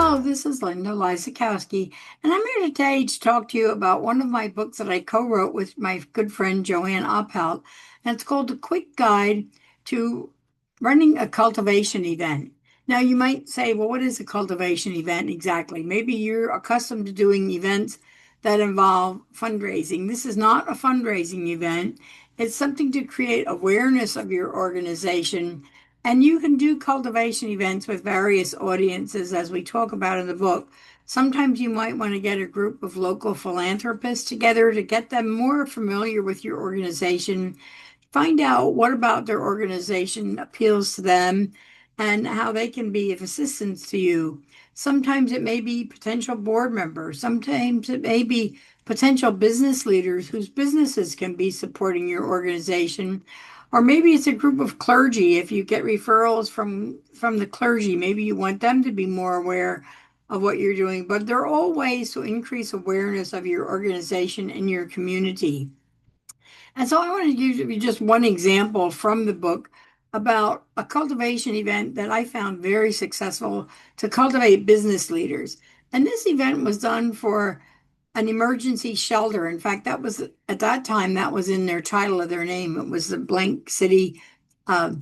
Hello, this is Linda Lysakowski, and I'm here today to talk to you about one of my books that I co-wrote with my good friend Joanne Oppelt, and it's called A Quick Guide to Running a Cultivation Event. Now, you might say, well, what is a cultivation event exactly? Maybe you're accustomed to doing events that involve fundraising. This is not a fundraising event. It's something to create awareness of your organization, and you can do cultivation events with various audiences, as we talk about in the book. Sometimes you might want to get a group of local philanthropists together to get them more familiar with your organization, find out what about their organization appeals to them and how they can be of assistance to you. Sometimes it may be potential board members, sometimes it may be potential business leaders whose businesses can be supporting your organization. Or maybe it's a group of clergy. If you get referrals from the clergy, maybe you want them to be more aware of what you're doing. But there are all ways to increase awareness of your organization and your community. And so I want to give you just one example from the book about a cultivation event that I found very successful to cultivate business leaders. And this event was done for an emergency shelter. In fact, that was at that time, that was in their title of their name. It was the Blank City uh,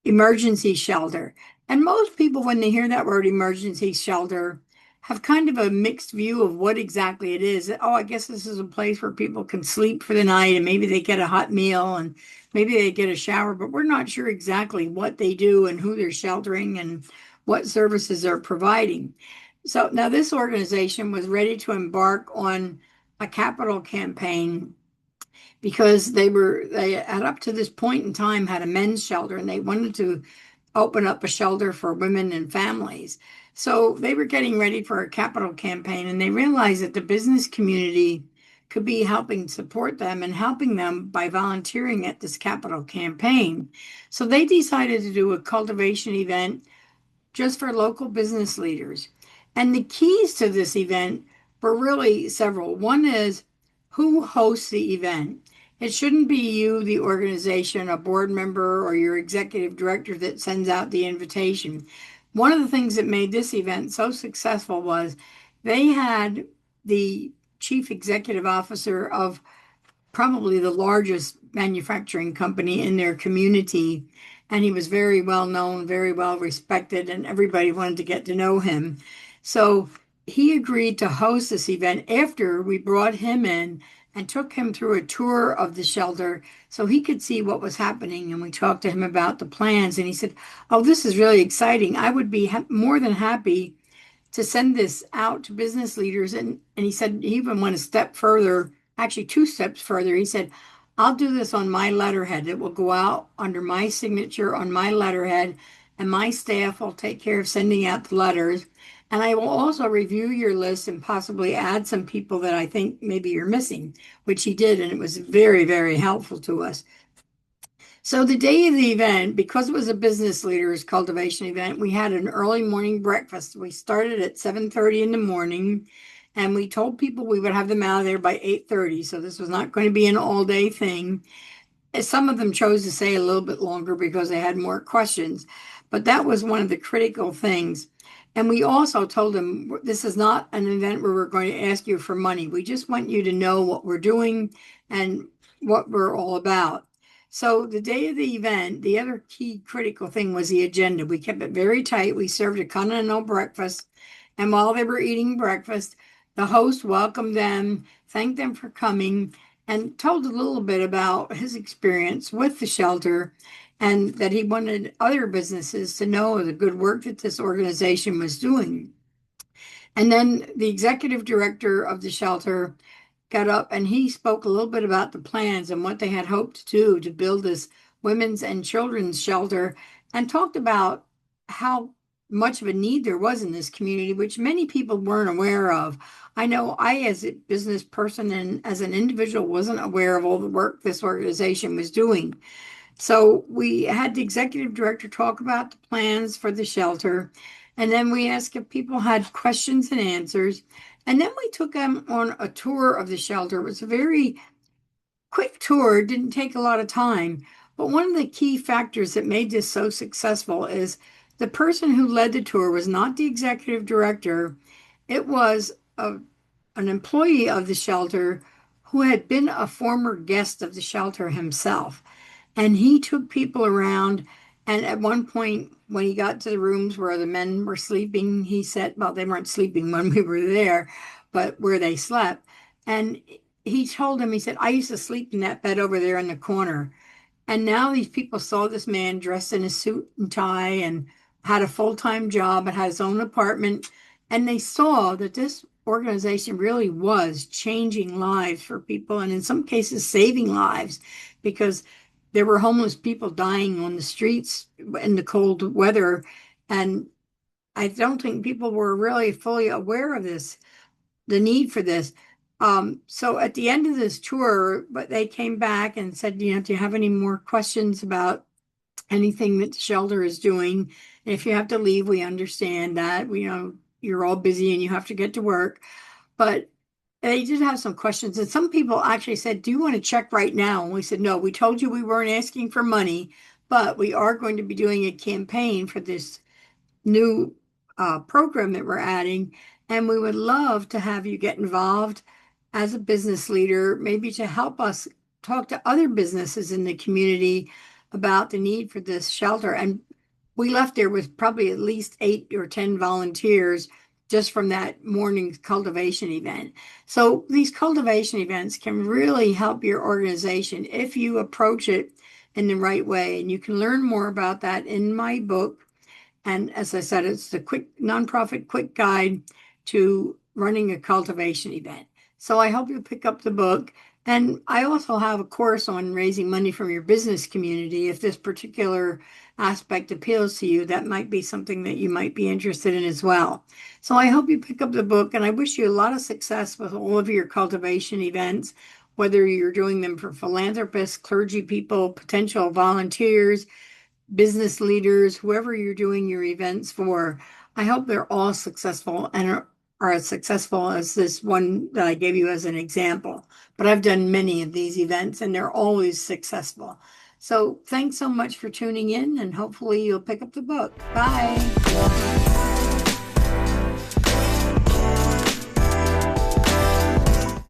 Emergency Shelter. And most people, when they hear that word emergency shelter, have kind of a mixed view of what exactly it is. Oh, I guess this is a place where people can sleep for the night and maybe they get a hot meal and maybe they get a shower, but we're not sure exactly what they do and who they're sheltering and what services they're providing. So now this organization was ready to embark on a capital campaign because they had up to this point in time had a men's shelter and they wanted to open up a shelter for women and families. So they were getting ready for a capital campaign and they realized that the business community could be helping support them and helping them by volunteering at this capital campaign. So they decided to do a cultivation event just for local business leaders. And the keys to this event were really several. One is who hosts the event. It shouldn't be you, the organization, a board member, or your executive director that sends out the invitation. One of the things that made this event so successful was they had the chief executive officer of probably the largest manufacturing company in their community. And he was very well known, very well respected, and everybody wanted to get to know him. So he agreed to host this event after we brought him in and took him through a tour of the shelter so he could see what was happening. And we talked to him about the plans. And he said, "Oh, this is really exciting. I would be more than happy to send this out to business leaders." And he said he even went a step further, actually two steps further. He said, "I'll do this on my letterhead. It will go out under my signature on my letterhead, and my staff will take care of sending out the letters. And I will also review your list and possibly add some people that I think maybe you're missing," which he did. And it was very, very helpful to us. So the day of the event, because it was a business leaders cultivation event, we had an early morning breakfast. We started at 7:30 in the morning, and we told people we would have them out of there by 8:30. So this was not going to be an all-day thing. Some of them chose to stay a little bit longer because they had more questions, but that was one of the critical things. And we also told them this is not an event where we're going to ask you for money. We just want you to know what we're doing and what we're all about. So the day of the event, the other key critical thing was the agenda. We kept it very tight. We served a continental breakfast. And while they were eating breakfast, the host welcomed them, thanked them for coming, and told a little bit about his experience with the shelter and that he wanted other businesses to know the good work that this organization was doing. And then the executive director of the shelter got up and he spoke a little bit about the plans and what they had hoped to do to build this women's and children's shelter and talked about how much of a need there was in this community, which many people weren't aware of. I know I, as a business person and as an individual, wasn't aware of all the work this organization was doing. So we had the executive director talk about the plans for the shelter, and then we asked if people had questions and answers. And then we took them on a tour of the shelter. It was a very quick tour, didn't take a lot of time. But one of the key factors that made this so successful is The person who led the tour was not the executive director. It was an employee of the shelter who had been a former guest of the shelter himself. And he took people around. And at one point, when he got to the rooms where the men were sleeping, he said, well, they weren't sleeping when we were there, but where they slept. And he told him, he said, I used to sleep in that bed over there in the corner. And now these people saw this man dressed in a suit and tie and had a full-time job and had his own apartment. And they saw that this organization really was changing lives for people and in some cases saving lives because there were homeless people dying on the streets in the cold weather. And I don't think people were really fully aware of this, the need for this. So at the end of this tour, but they came back and said, do you have any more questions about anything that the shelter is doing? And if you have to leave, we understand that. You're all busy and you have to get to work. But they did have some questions. And some people actually said, do you want to check right now? And we said, no, we told you we weren't asking for money, but we are going to be doing a campaign for this new program that we're adding. And we would love to have you get involved as a business leader, maybe to help us talk to other businesses in the community about the need for this shelter. And we left there with probably at least 8 or 10 volunteers just from that morning's cultivation event. So these cultivation events can really help your organization if you approach it in the right way. And you can learn more about that in my book. And as I said, it's the nonprofit quick guide to running a cultivation event. So I hope you pick up the book. And I also have a course on raising money from your business community. If this particular aspect appeals to you, that might be something that you might be interested in as well. So I hope you pick up the book, and I wish you a lot of success with all of your cultivation events, whether you're doing them for philanthropists, clergy people, potential volunteers, business leaders, whoever you're doing your events for. I hope they're all successful and are as successful as this one that I gave you as an example. But I've done many of these events and they're always successful. So thanks so much for tuning in, and hopefully you'll pick up the book. Bye.